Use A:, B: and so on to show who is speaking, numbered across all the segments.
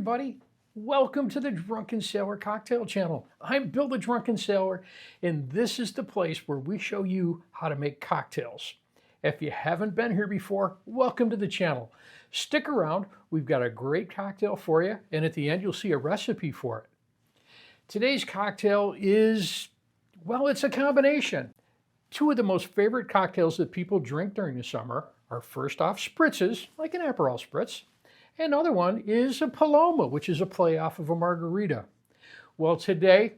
A: everybody. Welcome to the Drunken Sailor Cocktail Channel. I'm Bill the Drunken Sailor, and this is the place where we show you how to make cocktails. If you haven't been here before, welcome to the channel. Stick around, we've got a great cocktail for you, and at the end you'll see a recipe for it. Today's cocktail is, well, it's a combination. Two of the most favorite cocktails that people drink during the summer are first off spritzes, like an Aperol Spritz. And the other one is a Paloma, which is a play off of a margarita. Well, today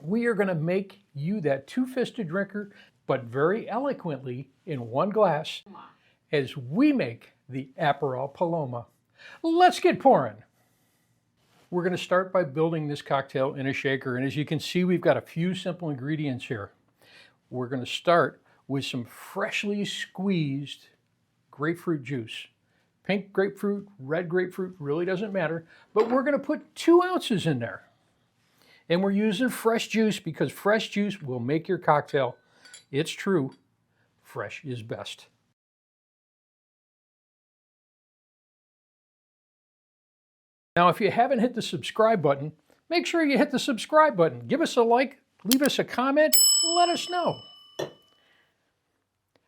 A: we are going to make you that two-fisted drinker, but very eloquently in one glass, as we make the Aperol Paloma. Let's get pouring. We're going to start by building this cocktail in a shaker, and as you can see, we've got a few simple ingredients here. We're going to start with some freshly squeezed grapefruit juice. Pink grapefruit, red grapefruit, really doesn't matter, but we're going to put 2 ounces in there. And we're using fresh juice because fresh juice will make your cocktail. It's true, fresh is best. Now, if you haven't hit the subscribe button, make sure you hit the subscribe button. Give us a like, leave us a comment, let us know.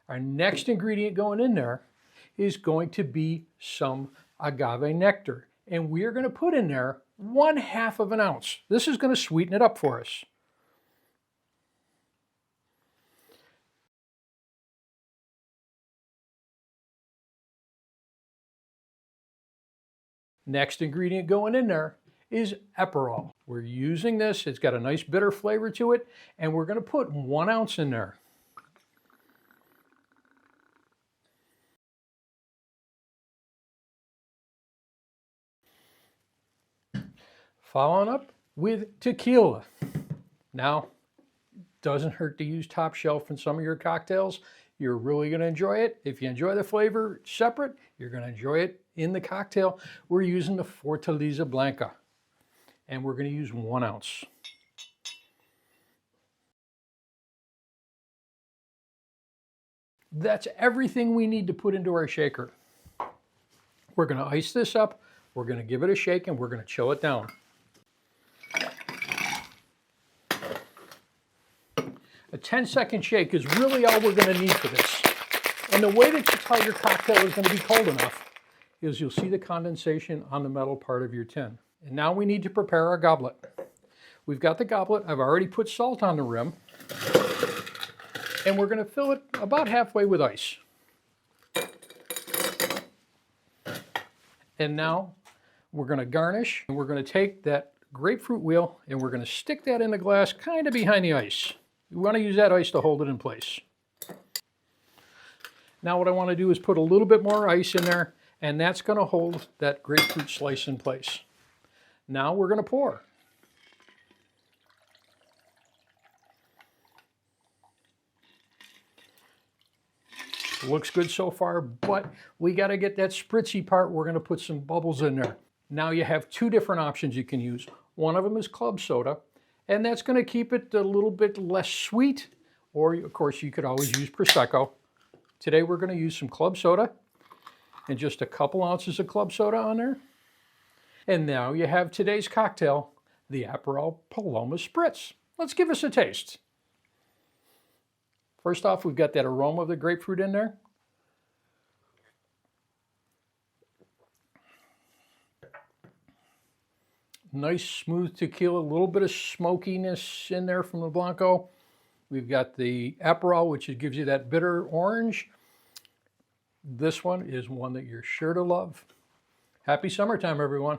A: Our next ingredient going in there is going to be some agave nectar. And we are going to put in there 1/2 of an ounce. This is going to sweeten it up for us. Next ingredient going in there is Aperol. We're using this, it's got a nice bitter flavor to it, and we're going to put 1 ounce in there. Following up with tequila. Now, doesn't hurt to use top shelf in some of your cocktails. You're really going to enjoy it. If you enjoy the flavor separate, you're going to enjoy it in the cocktail. We're using the Fortaleza Blanca, and we're going to use 1 ounce. That's everything we need to put into our shaker. We're going to ice this up, we're going to give it a shake, and we're going to chill it down. A 10-second shake is really all we're going to need for this. And the way that you tell your cocktail is going to be cold enough is you'll see the condensation on the metal part of your tin. And now we need to prepare our goblet. We've got the goblet. I've already put salt on the rim. And we're going to fill it about halfway with ice. And now we're going to garnish. And we're going to take that grapefruit wheel and we're going to stick that in the glass kind of behind the ice. You want to use that ice to hold it in place. Now what I want to do is put a little bit more ice in there, and that's going to hold that grapefruit slice in place. Now we're going to pour. Looks good so far, but we got to get that spritzy part. We're going to put some bubbles in there. Now you have 2 different options you can use. One of them is club soda, and that's going to keep it a little bit less sweet, or of course you could always use Prosecco. Today we're going to use some club soda, and just a couple ounces of club soda on there. And now you have today's cocktail, the Aperol Paloma Spritz. Let's give us a taste. First off, we've got that aroma of the grapefruit in there. Nice smooth tequila, a little bit of smokiness in there from the Blanco. We've got the Aperol, which gives you that bitter orange. This one is one that you're sure to love. Happy summertime, everyone.